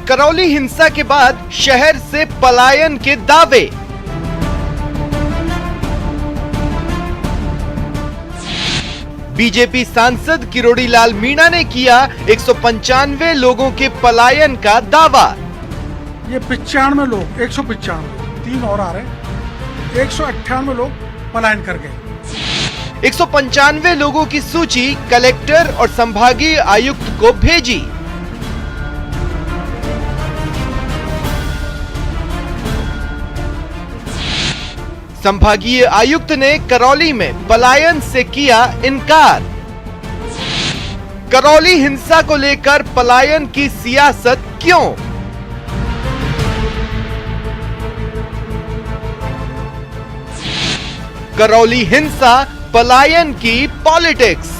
करौली हिंसा के बाद शहर से पलायन के दावे। बीजेपी सांसद किरोड़ी लाल मीणा ने किया 195 लोगों के पलायन का दावा। ये 95 लोग 195 3 और आ रहे हैं, 198 लोग पलायन कर गए। 195 लोगों की सूची कलेक्टर और संभागीय आयुक्त को भेजी। संभागीय आयुक्त ने करौली में पलायन से किया इनकार। करौली हिंसा को लेकर पलायन की सियासत क्यों? करौली हिंसा पलायन की पॉलिटिक्स।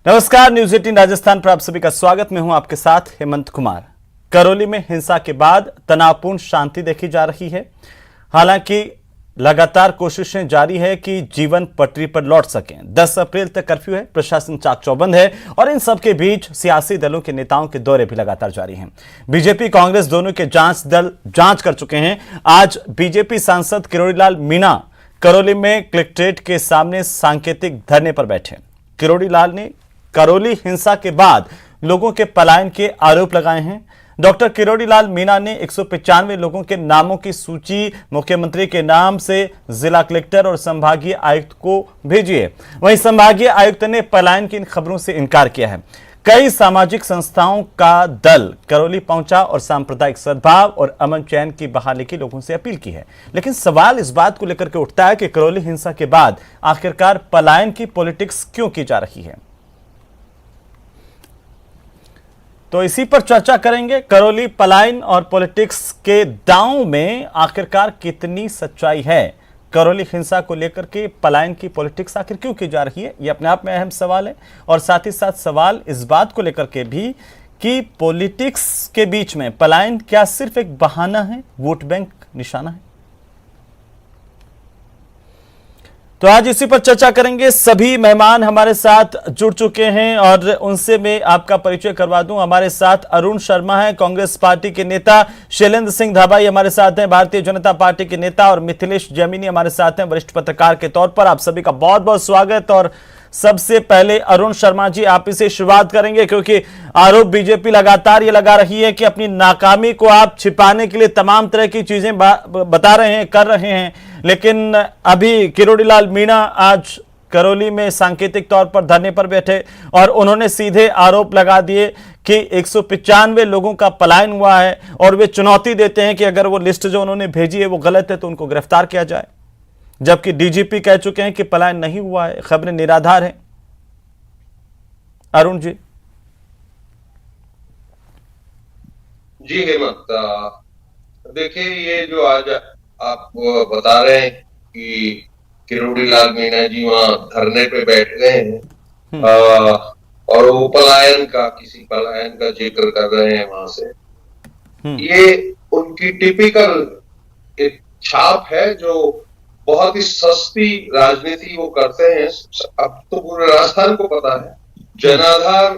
नमस्कार, न्यूज 18 राजस्थान पर आप सभी का स्वागत। मैं हूं आपके साथ हेमंत कुमार। करौली में हिंसा के बाद तनावपूर्ण शांति देखी जा रही है। हालांकि लगातार कोशिशें जारी है कि जीवन पटरी पर लौट सकें। 10 अप्रैल तक कर्फ्यू है, प्रशासन चाक चौबंद है और इन सब के बीच सियासी दलों के नेताओं के दौरे भी लगातार जारी हैं। बीजेपी कांग्रेस दोनों के जांच दल जांच कर चुके हैं। आज बीजेपी सांसद किरोड़ी लाल मीणा करौली में कलेक्ट्रेट के सामने सांकेतिक धरने पर बैठे। किरोड़ी लाल ने करौली हिंसा के बाद लोगों के पलायन के आरोप लगाए हैं। डॉक्टर किरोड़ी लाल मीणा ने 195 लोगों के नामों की सूची मुख्यमंत्री के नाम से जिला कलेक्टर और संभागीय आयुक्त को भेजी है। वहीं संभागीय आयुक्त ने पलायन की इन खबरों से इनकार किया है। कई सामाजिक संस्थाओं का दल करौली पहुंचा और सांप्रदायिक सद्भाव और अमन चैन की बहाली की लोगों से अपील की है। लेकिन सवाल इस बात को लेकर के उठता है कि करौली हिंसा के बाद आखिरकार पलायन की पॉलिटिक्स क्यों की जा रही है। तो इसी पर चर्चा करेंगे। करौली पलायन और पॉलिटिक्स के दांव में आखिरकार कितनी सच्चाई है? करौली हिंसा को लेकर के पलायन की पॉलिटिक्स आखिर क्यों की जा रही है, यह अपने आप में अहम सवाल है। और साथ ही साथ सवाल इस बात को लेकर के भी कि पॉलिटिक्स के बीच में पलायन क्या सिर्फ एक बहाना है, वोट बैंक निशाना है? तो आज इसी पर चर्चा करेंगे। सभी मेहमान हमारे साथ जुड़ चुके हैं और उनसे मैं आपका परिचय करवा दूं। हमारे साथ अरुण शर्मा हैं, कांग्रेस पार्टी के नेता। शैलेंद्र सिंह धाबाई हमारे साथ हैं, भारतीय जनता पार्टी के नेता। और मिथिलेश जैमिनी हमारे साथ हैं, वरिष्ठ पत्रकार के तौर पर। आप सभी का बहुत बहुत स्वागत। और सबसे पहले अरुण शर्मा जी, आप इसे शुरुआत करेंगे क्योंकि आरोप बीजेपी लगातार ये लगा रही है कि अपनी नाकामी को आप छिपाने के लिए तमाम तरह की चीजें बता रहे हैं, कर रहे हैं। लेकिन अभी किरोड़ी लाल मीणा आज करौली में सांकेतिक तौर पर धरने पर बैठे और उन्होंने सीधे आरोप लगा दिए कि 195 लोगों का पलायन हुआ है और वे चुनौती देते हैं कि अगर वो लिस्ट जो उन्होंने भेजी है वो गलत है तो उनको गिरफ्तार किया जाए। जबकि डीजीपी कह चुके हैं कि पलायन नहीं हुआ है, खबरें निराधार हैं। अरुण जी। जी हेमंत, देखिए ये जो आज आप बता रहे हैं कि किरोड़ी लाल मीणा जी वहां धरने पे बैठ गए हैं और वो किसी पलायन का जिक्र कर रहे हैं वहां से, ये उनकी टिपिकल एक छाप है जो बहुत ही सस्ती राजनीति वो करते हैं। अब तो पूरे राजस्थान को पता है। जनाधार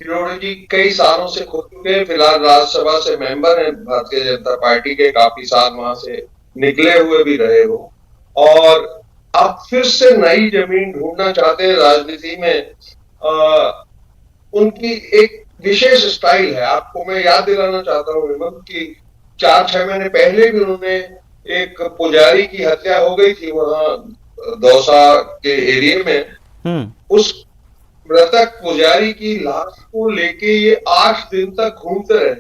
किरोड़ी जी कई सालों से खुद चुके, फिलहाल राज्यसभा से मेंबर हैं भारतीय जनता पार्टी के, काफी साल वहां से निकले हुए भी रहे हो और अब फिर से नई जमीन ढूंढना चाहते हैं राजनीति में। उनकी एक विशेष स्टाइल है। आपको मैं याद दिलाना चाहता हूँ हेमंत कि 4-6 महीने पहले भी उन्होंने एक पुजारी की हत्या हो गई थी वहां दौसा के एरिया में। उस मृतक पुजारी की लाश को लेके ये 8 दिन तक घूमते रहे।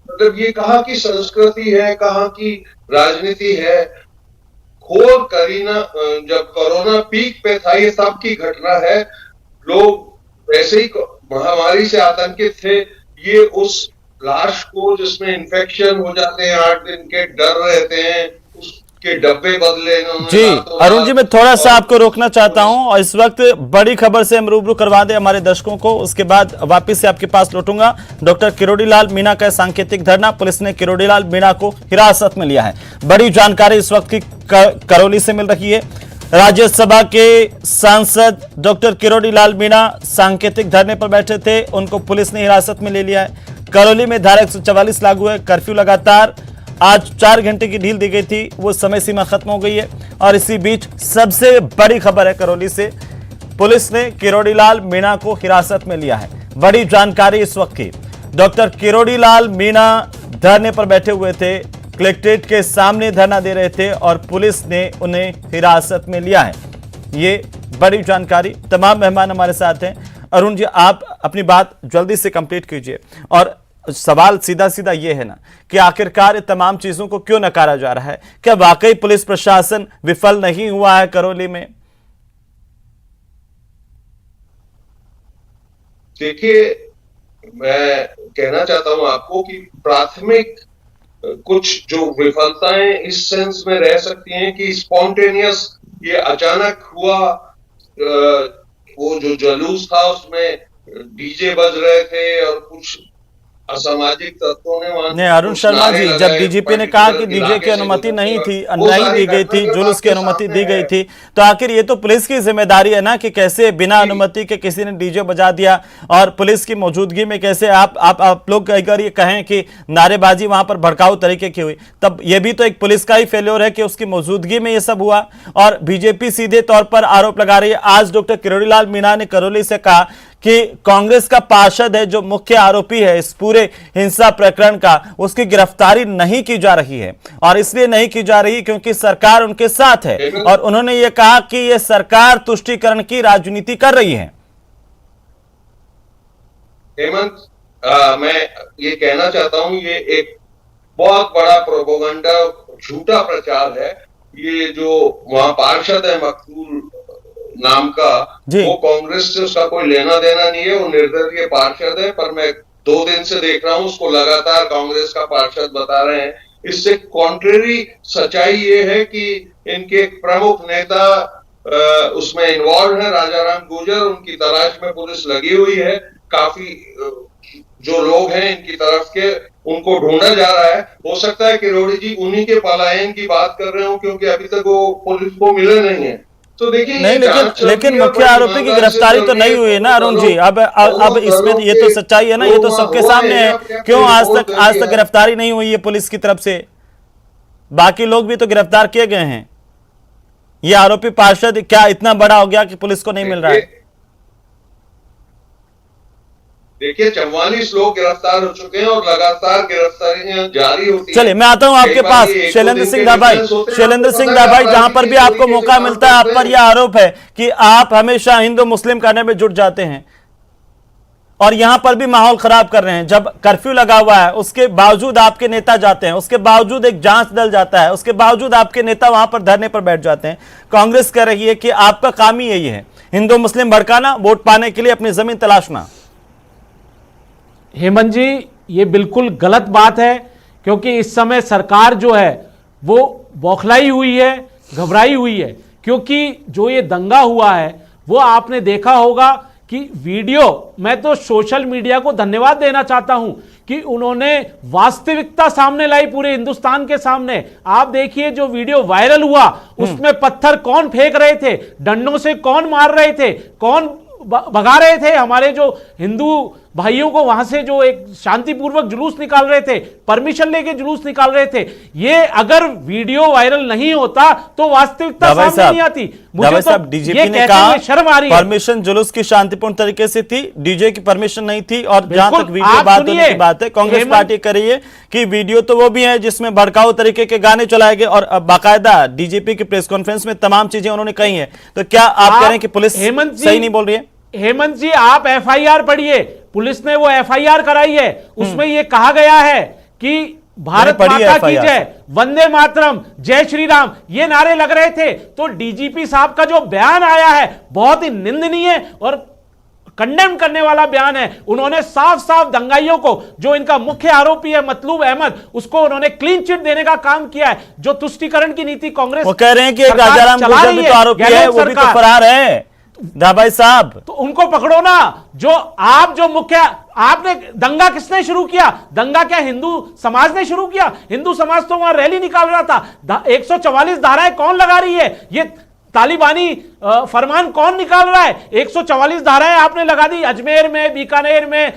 मतलब ये कहाँ की संस्कृति है, कहाँ की राजनीति है। घोर करीना, जब कोरोना पीक पे था ये तब की घटना है। लोग वैसे ही महामारी से आतंकित थे। ये उस लाश को जिसमें इन्फेक्शन हो जाते हैं 8 दिन के, डर रहते हैं, उसके डब्बे बदले जी। अरुण जी, मैं थोड़ा सा आपको रोकना चाहता हूं और इस वक्त बड़ी खबर से हम रूबरू करवा दें हमारे दर्शकों को, उसके बाद वापस से आपके पास लौटूंगा। डॉक्टर किरोड़ी लाल मीणा का सांकेतिक धरना, पुलिस ने किरोड़ी लाल मीणा को हिरासत में लिया है। बड़ी जानकारी इस वक्त की करौली से मिल रही है। राज्यसभा के सांसद डॉक्टर किरोड़ी लाल मीणा सांकेतिक धरने पर बैठे थे, उनको पुलिस ने हिरासत में ले लिया है। करौली में धारा 144 लागू है, कर्फ्यू लगातार आज 4 घंटे की ढील दी गई थी, वो समय सीमा खत्म हो गई है। और इसी बीच सबसे बड़ी खबर है करौली से, पुलिस ने किरोड़ी लाल मीणा को हिरासत में लिया है। बड़ी जानकारी इस वक्त की, डॉक्टर किरोड़ी लाल मीणा धरने पर बैठे हुए थे, कलेक्ट्रेट के सामने धरना दे रहे थे और पुलिस ने उन्हें हिरासत में लिया है। ये बड़ी जानकारी। तमाम मेहमान हमारे साथ हैं। अरुण जी, आप अपनी बात जल्दी से कंप्लीट कीजिए। और सवाल सीधा सीधा ये है ना कि आखिरकार तमाम चीजों को क्यों नकारा जा रहा है? क्या वाकई पुलिस प्रशासन विफल नहीं हुआ है करौली में? देखिए, मैं कहना चाहता हूं आपको कि प्राथमिक कुछ जो विफलताएं इस सेंस में रह सकती हैं कि स्पॉन्टेनियस ये अचानक हुआ, वो जो जुलूस था उसमें डीजे बज रहे थे और कुछ असामाजिक तत्वों ने वहां अरुण शर्मा जी, जब डीजीपी ने कहा कि डीजे की अनुमति नहीं दी गई थी, जुलूस की अनुमति दी गई थी, तो आखिर ये तो पुलिस की जिम्मेदारी है ना कि कैसे बिना अनुमति के किसी ने डीजे बजा दिया और पुलिस की मौजूदगी में कैसे आप लोग अगर ये कहें कि नारेबाजी वहां पर भड़काऊ तरीके की हुई, तब ये भी तो एक पुलिस का ही फेल्योर है कि उसकी मौजूदगी में ये सब हुआ। और बीजेपी सीधे तौर पर आरोप लगा रही है। आज डॉक्टर किरोड़ी लाल मीणा ने करौली से कहा कि कांग्रेस का पार्षद है जो मुख्य आरोपी है इस पूरे हिंसा प्रकरण का, उसकी गिरफ्तारी नहीं की जा रही है। और इसलिए नहीं की जा रही क्योंकि सरकार उनके साथ है। और उन्होंने ये कहा कि ये सरकार तुष्टीकरण की राजनीति कर रही है। हेमंत, मैं ये कहना चाहता हूं, ये एक बहुत बड़ा प्रोपेगेंडा, झूठा प्रचार है। ये जो वहां पार्षद है मकसूल नाम का, वो कांग्रेस से उसका कोई लेना देना नहीं है, वो निर्दलीय पार्षद है। पर मैं 2 दिन से देख रहा हूं, उसको लगातार कांग्रेस का पार्षद बता रहे हैं। इससे कॉन्ट्रेरी सच्चाई ये है कि इनके प्रमुख नेता उसमें इन्वॉल्व है, राजाराम गुर्जर, उनकी तलाश में पुलिस लगी हुई है। काफी जो लोग हैं इनकी तरफ के, उनको ढूंढा जा रहा है। हो सकता है किरोड़ी जी उन्हीं के पलायन की बात कर रहे हो, क्योंकि अभी तक वो पुलिस को मिले नहीं है। तो देखिए, नहीं, लेकिन मुख्य आरोपी की गिरफ्तारी तो नहीं हुई है ना अरुण जी। अब इसमें ये तो सच्चाई है ना, ये तो सबके सामने है। क्यों आज तक गिरफ्तारी नहीं हुई है पुलिस की तरफ से? बाकी लोग भी तो गिरफ्तार किए गए हैं। ये आरोपी पार्षद क्या इतना बड़ा हो गया कि पुलिस को नहीं मिल रहा है? देखिए, 44 लोग गिरफ्तार हो चुके हैं और लगातार गिरफ्तारियां जारी होती हैं। चलिए, मैं आता हूं आपके पास। शैलेंद्र सिंह दाभाई, जहां पर भी आपको मौका मिलता है, आप पर यह आरोप है कि आप हमेशा हिंदू मुस्लिम करने में जुट जाते हैं और यहां पर भी माहौल खराब कर रहे हैं। जब कर्फ्यू लगा हुआ है उसके बावजूद आपके नेता जाते हैं, उसके बावजूद एक जांच दल जाता है, उसके बावजूद आपके नेता वहां पर धरने पर बैठ जाते हैं। कांग्रेस कह रही है कि आपका काम ही यही है, हिंदू मुस्लिम भड़काना, वोट पाने के लिए अपनी जमीन तलाशना। हेमंत जी, ये बिल्कुल गलत बात है, क्योंकि इस समय सरकार जो है वो बौखलाई हुई है, घबराई हुई है। क्योंकि जो ये दंगा हुआ है वो आपने देखा होगा कि वीडियो, मैं तो सोशल मीडिया को धन्यवाद देना चाहता हूं कि उन्होंने वास्तविकता सामने लाई पूरे हिंदुस्तान के सामने। आप देखिए, जो वीडियो वायरल हुआ उसमें पत्थर कौन फेंक रहे थे, डंडों से कौन मार रहे थे, कौन भगा रहे थे हमारे जो हिंदू भाइयों को वहां से, जो एक शांतिपूर्वक जुलूस निकाल रहे थे, परमिशन लेके जुलूस निकाल रहे थे। ये अगर वीडियो वायरल नहीं होता तो वास्तविकता सामने नहीं आती। मुझे तो डीजीपी ने कहा शर्म आ रही है। परमिशन जुलूस की शांतिपूर्ण तरीके से थी, डीजे की परमिशन नहीं थी। और जहां तक वीडियो बात होने की बात है, कांग्रेस पार्टी कर रही है कि वीडियो तो वो भी है जिसमें भड़काऊ तरीके के गाने चलाए गए और बाकायदा डीजीपी की प्रेस कॉन्फ्रेंस में तमाम चीजें उन्होंने कही है। तो क्या आप कह रहे हैं कि पुलिस सही नहीं बोल रही है? हेमंत जी, आप एफआईआर पढ़िए, पुलिस ने वो एफआईआर कराई है, उसमें ये कहा गया है कि भारत माता की जय, वंदे मातरम, जय श्री राम, ये नारे लग रहे थे। तो डीजीपी साहब का जो बयान आया है बहुत ही निंदनीय और कंडेम करने वाला बयान है। उन्होंने साफ साफ दंगाइयों को, जो इनका मुख्य आरोपी है मतलूब अहमद, उसको उन्होंने क्लीन चिट देने का काम किया है। जो तुष्टीकरण की नीति कांग्रेस, वो कह रहे हैं कि राजाराम गुर्जर भी तो आरोपी है, वो भी तो फरार है। दाभाई साहब, तो उनको पकड़ो ना। जो मुख्य, आपने दंगा किसने शुरू किया? दंगा क्या हिंदू समाज ने शुरू किया? हिंदू समाज तो वहां रैली निकाल रहा था। 144 धाराएं कौन लगा रही है? ये तालिबानी फरमान कौन निकाल रहा है? 144 धाराएं आपने लगा दी अजमेर में, बीकानेर में,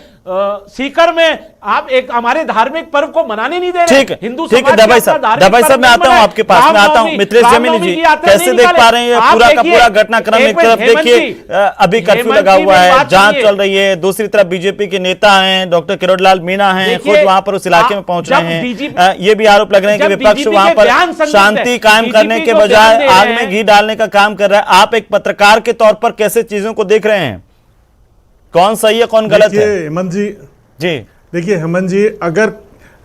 सीकर में। आप एक हमारे धार्मिक पर्व को मनाने नहीं दे रहे। ठीक है, हिंदू ठीक है। दबाई साहब मैं आता हूं आपके पास, मैं आता हूं। मित्रेश जमीनी जी कैसे देख पा रहे हैं पूरा का पूरा घटनाक्रम? एक तरफ देखिए अभी कर्फ्यू लगा हुआ है, जांच चल रही है, दूसरी तरफ बीजेपी के नेता हैं, डॉक्टर किरोड़ी लाल मीणा हैं, खुद वहां पर उस इलाके में पहुंच रहे हैं। ये भी आरोप लग रहे हैं कि विपक्ष वहां पर शांति कायम करने के बजाय आग में घी डालने का काम कर रहा है। आप एक पत्रकार के तौर पर कैसे चीजों को देख रहे हैं? कौन सही है, कौन गलत है? हेमंत जी जी देखिए, हेमंत जी, अगर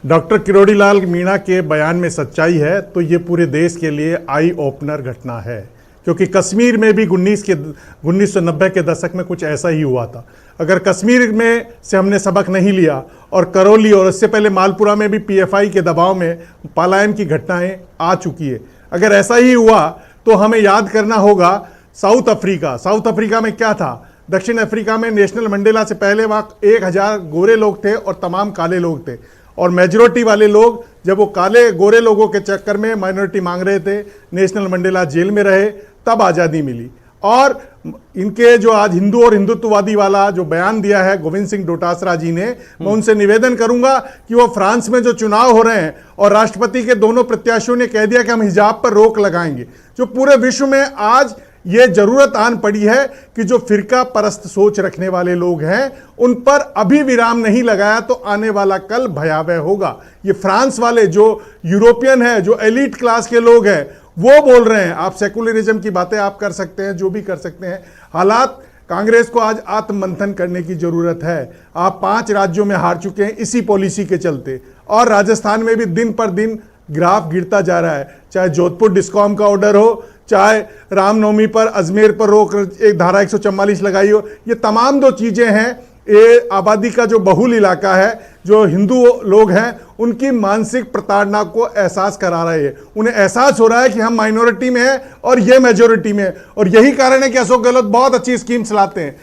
डॉक्टर किरोड़ी लाल मीणा के बयान में सच्चाई है तो ये पूरे देश के लिए आई ओपनर घटना है, क्योंकि कश्मीर में भी 1990 के दशक में कुछ ऐसा ही हुआ था। अगर कश्मीर में से हमने सबक नहीं लिया और करौली और इससे पहले मालपुरा में भी पीएफआई के दबाव में पलायन की घटनाएं आ चुकी है, अगर ऐसा ही हुआ तो हमें याद करना होगा साउथ अफ्रीका में क्या था। दक्षिण अफ्रीका में नेशनल मंडेला से पहले वहाँ 1000 गोरे लोग थे और तमाम काले लोग थे, और मेजोरिटी वाले लोग जब वो काले गोरे लोगों के चक्कर में माइनॉरिटी मांग रहे थे, नेशनल मंडेला जेल में रहे, तब आज़ादी मिली। और इनके जो आज हिंदू और हिंदुत्ववादी वाला जो बयान दिया है गोविंद सिंह डोटासरा जी ने, मैं उनसे निवेदन करूंगा कि वो फ्रांस में जो चुनाव हो रहे हैं और राष्ट्रपति के दोनों प्रत्याशियों ने कह दिया कि हम हिजाब पर रोक लगाएंगे, जो पूरे विश्व में आज ये जरूरत आन पड़ी है कि जो फिरका परस्त सोच रखने वाले लोग हैं उन पर अभी विराम नहीं लगाया तो आने वाला कल भयावह होगा। ये फ्रांस वाले जो यूरोपियन है, जो एलीट क्लास के लोग हैं, वो बोल रहे हैं। आप सेकुलरिज्म की बातें आप कर सकते हैं, जो भी कर सकते हैं। हालात कांग्रेस को आज आत्ममंथन करने की जरूरत है। आप 5 राज्यों में हार चुके हैं इसी पॉलिसी के चलते, और राजस्थान में भी दिन पर दिन ग्राफ गिरता जा रहा है। चाहे जोधपुर डिस्कॉम का ऑर्डर हो, चाहे रामनवमी पर अजमेर पर रोक एक धारा 144 लगाई हो, ये तमाम जो चीजें हैं, ये आबादी का जो बहुल इलाका है, जो हिंदू लोग हैं, उनकी मानसिक प्रताड़ना को एहसास करा रहे हैं। उन्हें एहसास हो रहा है कि हम माइनॉरिटी में हैं और ये मेजोरिटी में है, और यही कारण है कि अशोक गहलोत बहुत अच्छी स्कीम्स लाते हैं,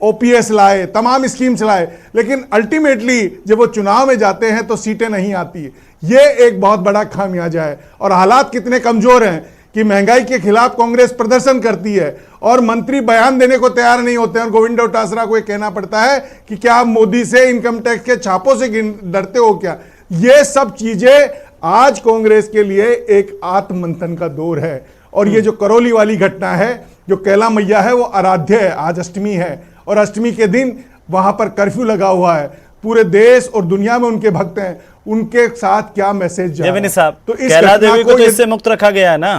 ओपीएस लाए, तमाम स्कीम्स लाए, लेकिन अल्टीमेटली जब वो चुनाव में जाते हैं तो सीटें नहीं आती है। ये एक बहुत बड़ा खामियाजा है। और हालात कितने कमजोर हैं कि महंगाई के खिलाफ कांग्रेस प्रदर्शन करती है और मंत्री बयान देने को तैयार नहीं होते हैं, और गोविंद डोटासरा को यह कहना पड़ता है कि क्या आप मोदी से, इनकम टैक्स के छापों से डरते हो क्या? ये सब चीजें आज कांग्रेस के लिए एक आत्ममंथन का दौर है। और ये जो करौली वाली घटना है, जो कैला मैया है, वो आराध्य है। आज अष्टमी है और अष्टमी के दिन वहां पर कर्फ्यू लगा हुआ है। पूरे देश और दुनिया में उनके भक्त हैं, उनके साथ क्या मैसेज जा रहा है? साहब, तो इस कैला देवी को तो इससे मुक्त रखा गया है ना,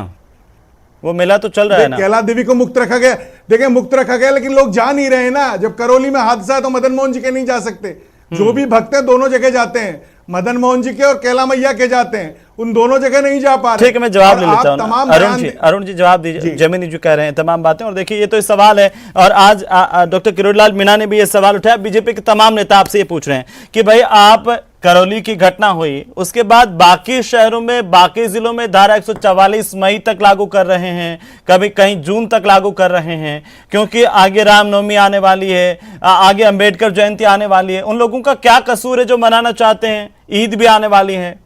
वो मेला तो चल रहा है ना। कैला देवी को मुक्त रखा गया, देखिए मुक्त रखा गया, लेकिन लोग जा नहीं रहे ना। जब करौली में हादसा है तो मदन मोहन जी के नहीं जा सकते। जो भी भक्त हैं दोनों जगह जाते हैं, मदन मोहन जी के और कैला मैया के जाते हैं, उन दोनों जगह नहीं जा पा रहे। ठीक है, मैं जवाब ले लेता हूं। अरुण जी जवाब दीजिए। जमीनी जी कह रहे हैं तमाम बातें, और देखिए ये तो सवाल है, और आज डॉक्टर किरोड़ी लाल मीणा ने भी ये सवाल उठाया। बीजेपी के तमाम नेता आपसे ये पूछ रहे हैं कि भाई आप करौली की घटना हुई, उसके बाद बाकी शहरों में, बाकी जिलों में धारा 144 मई तक लागू कर रहे हैं, कभी कहीं जून तक लागू कर रहे हैं, क्योंकि आगे रामनवमी आने वाली है, आगे अंबेडकर जयंती आने वाली है। उन लोगों का क्या कसूर है जो मनाना चाहते हैं? ईद भी आने वाली है,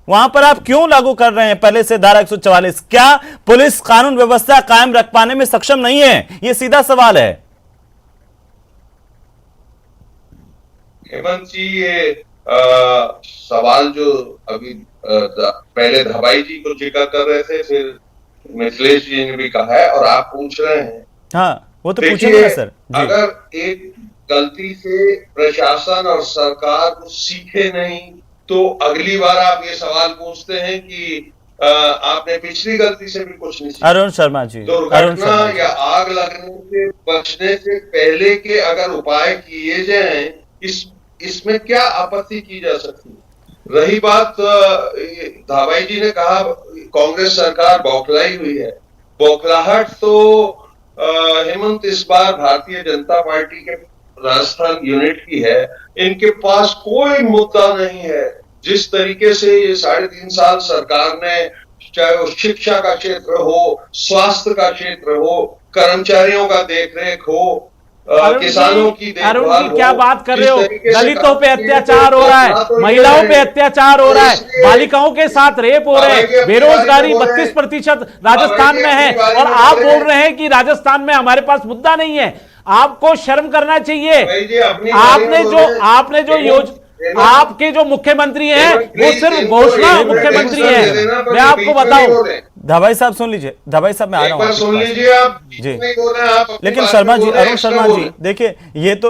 वहां पर आप क्यों लागू कर रहे हैं पहले से धारा 144? क्या पुलिस कानून व्यवस्था कायम रख पाने में सक्षम नहीं है? यह सीधा सवाल है। हेमंत जी, ये सवाल जो अभी पहले धबाई जी को जिक्र कर रहे थे, फिर मिथिलेश जी ने भी कहा है, और आप पूछ रहे हैं। हाँ, वो तो पूछेंगे ना सर जी। अगर एक गलती से प्रशासन और सरकार कुछ सीखे नहीं तो अगली बार आप ये सवाल पूछते हैं कि आपने पिछली गलती से भी कुछ नहीं सीखा। अरुण शर्मा जी, दुर्घटना या आग लगने से बचने से पहले के अगर उपाय किए जाएं, इसमें क्या आपत्ति की जा सकती है? रही बात, धाबाई जी ने कहा कांग्रेस सरकार बौखलाई हुई है। बौखलाहट तो हेमंत इस बार भारतीय जनता पार्टी के राजस्थान यूनिट की है। इनके पास कोई मुद्दा नहीं है। जिस तरीके से ये 3.5 साल सरकार ने, चाहे वो शिक्षा का क्षेत्र हो, स्वास्थ्य का क्षेत्र हो, कर्मचारियों का देखरेख हो, किसानों की अरुण देखभाल जी क्या हो, बात कर जिस रहे हो? तरीके से दलितों पे काम किए अत्याचार हो रहा है, तो महिलाओं पे ये अत्याचार हो रहा है, इसलिए बालिकाओं के साथ रेप हो रहे हैं, अवैध बेरोजगारी हो रहे हैं। 32% राजस्थान में है, अवैध और आप हो रहे बोल हैं। रहे हैं कि राजस्थान में हमारे पास मुद्दा नहीं है। आपको शर्म करना चाहिए। भाई जी, अपनी बारी में बोल रहे हैं। आपने जो आपके जो मुख्यमंत्री हैं वो सिर्फ घोषणा मुख्यमंत्री हैं। मैं आपको बताऊं, धाबाई साहब सुन लीजिए, धाबाई साहब मैं आ एक रहा बार हूं सुन आपके पास। लीजिए, आप जी। नहीं बोल रहे हैं, आप अपनी लेकिन बात शर्मा पे जी, बोल रहे हैं, अरुण एक्स्ट्रा शर्मा बोल जी, रहे हैं। देखिए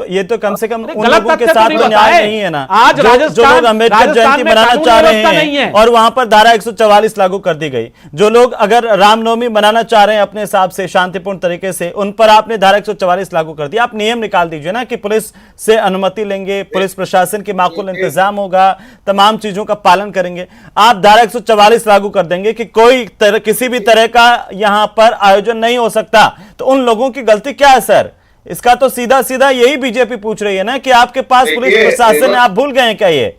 ये तो कम से कम उन गलत लोगों के तथ्य तो साथ नहीं तो न्याय बताए। नहीं है ना, आज जो राजस्थान- लोग अम्बेडकर राजस्थान जयंती में मनाना कानून चाह रहे व्यवस्था नहीं हैं है। और वहां पर धारा 144 लागू कर दी गई। जो लोग अगर रामनवमी मनाना चाह रहे हैं अपने हिसाब से शांतिपूर्ण तरीके से, उन पर आपने धारा 144 लागू कर दी। आप नियम निकाल दीजिए ना कि पुलिस से अनुमति लेंगे, पुलिस प्रशासन की माकूल इंतजाम होगा, तमाम चीजों का पालन करेंगे। आप धारा 144 लागू कर देंगे कि किसी भी तरह का यहां पर आयोजन नहीं हो सकता, तो उन लोगों की गलती क्या है सर? इसका तो सीधा सीधा यही बीजेपी पूछ रही है ना कि आपके पास पुलिस प्रशासन है, आप भूल गए हैं क्या ये?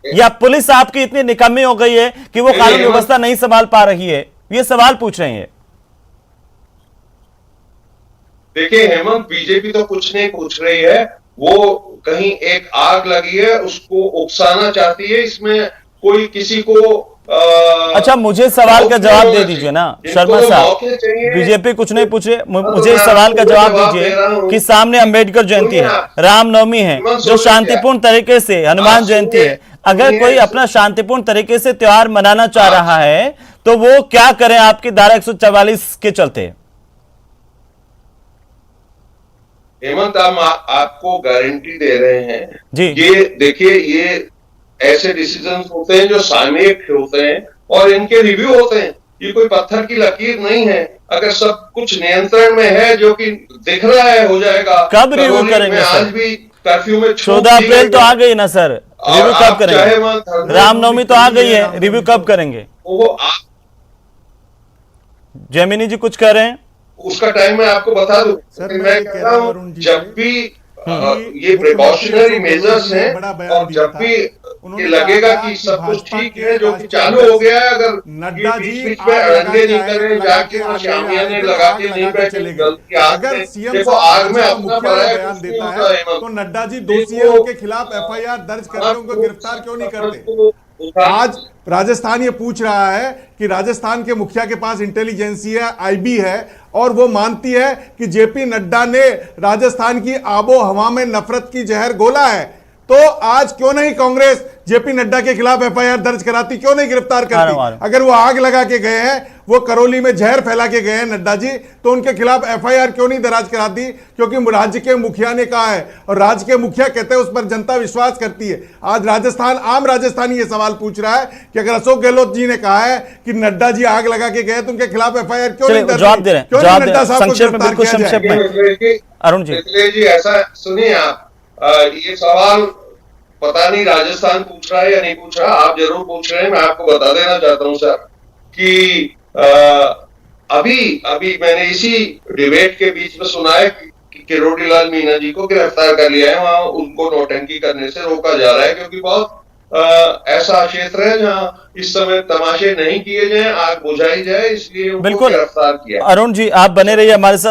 या पुलिस आपकी इतनी निकम्मी हो गई है कि वो कानून व्यवस्था नहीं संभाल पा रही है? ये सवाल पूछ रहे हैं। देखिए हेमंत, बीजेपी तो कुछ नहीं पूछ रही है, वो कहीं एक आग लगी है उसको उकसाना चाहती है। इसमें कोई किसी को अच्छा, मुझे सवाल का जवाब दे दीजिए ना शर्मा साहब। बीजेपी कुछ नहीं पूछ रहे, मुझे इस सवाल का जवाब दीजिए कि सामने अंबेडकर जयंती है, रामनवमी है, जो शांतिपूर्ण तरीके से, हनुमान जयंती है। अगर कोई अपना शांतिपूर्ण तरीके से त्योहार मनाना चाह रहा है तो वो क्या करें आपकी धारा 144 के चलते? हेमंत, हम आपको गारंटी दे रहे हैं जी। ये देखिए, ये ऐसे डिसीजंस होते हैं जो सामयिक होते हैं और इनके रिव्यू होते हैं। ये कोई पत्थर की लकीर नहीं है। अगर सब कुछ नियंत्रण में है, जो कि दिख रहा है हो जाएगा। कब रिव्यू करेंगे आज सर? भी कर्फ्यू में 14 अप्रैल तो आ गई ना सर, रिव्यू कब करेंगे? रामनवमी तो आ गई है, रिव्यू कब करेंगे? वो जैमिनी जी कुछ कह रहे हैं? उसका टाइम मैं आपको बता दूं। सर, मैं कह रहा हूं, जब भी ये प्रिकॉशनरी मेजर्स हैं और जब भी ये लगेगा कि सब कुछ ठीक है, जो कि चालू हो गया है, अगर नड्डा जी बीच में अड़ंगे नहीं करें, जाके वो शामियाने लगा के नहीं बैठे, गलती आग अगर में, सीएम देखो साहब आग में अपना मुखिया पड़ा है, बयान कुछ नहीं देता होता है हेमंत। तो नड्डा जी दोषी है, उनके खिलाफ एफआईआर दर्ज करके उनको गिरफ्तार क्यों नहीं करते? आज राजस्थान ये पूछ रहा है कि राजस्थान के मुखिया के पास इंटेलिजेंसी है, आईबी है, और वो मानती है कि जेपी नड्डा ने राजस्थान की आबो हवा में नफरत की जहर घोला है। तो आज क्यों नहीं कांग्रेस जेपी नड्डा के खिलाफ एफआईआर दर्ज कराती, क्यों नहीं गिरफ्तार करती? अगर वो आग लगा के गए हैं, वो करौली में जहर फैला के गए हैं नड्डा जी, तो उनके खिलाफ एफआईआर क्यों नहीं दर्ज कराती? क्योंकि राज्य के मुखिया ने कहा है और राज्य के मुखिया कहते हैं उस पर जनता विश्वास करती है। आज राजस्थान, आम राजस्थानी ये सवाल पूछ रहा है कि अगर अशोक गहलोत जी ने कहा है कि नड्डा जी आग लगा के गए तो उनके खिलाफ एफआईआर क्यों नहीं दर्ज? जवाब दे रहे हैं, नड्डा साहब को गिरफ्तार किया जाए? अरुण जी, जी ऐसा सुनिए आप, ये सवाल पता नहीं राजस्थान पूछ रहा है या नहीं पूछ रहा, आप जरूर पूछ रहे हैं। मैं आपको बता देना चाहता हूं सर कि अभी मैंने इसी डिबेट के बीच में सुना है कि किरोड़ी लाल मीणा जी को गिरफ्तार कर लिया है, वहां उनको नौटंकी करने से रोका जा रहा है, क्योंकि बहुत ऐसा क्षेत्र है जहां इस समय तमाशे नहीं किए जाए, आग बुझाई जाए, इसलिए उनको गिरफ्तार किया। अरुण जी आप बने रहिए हमारे साथ।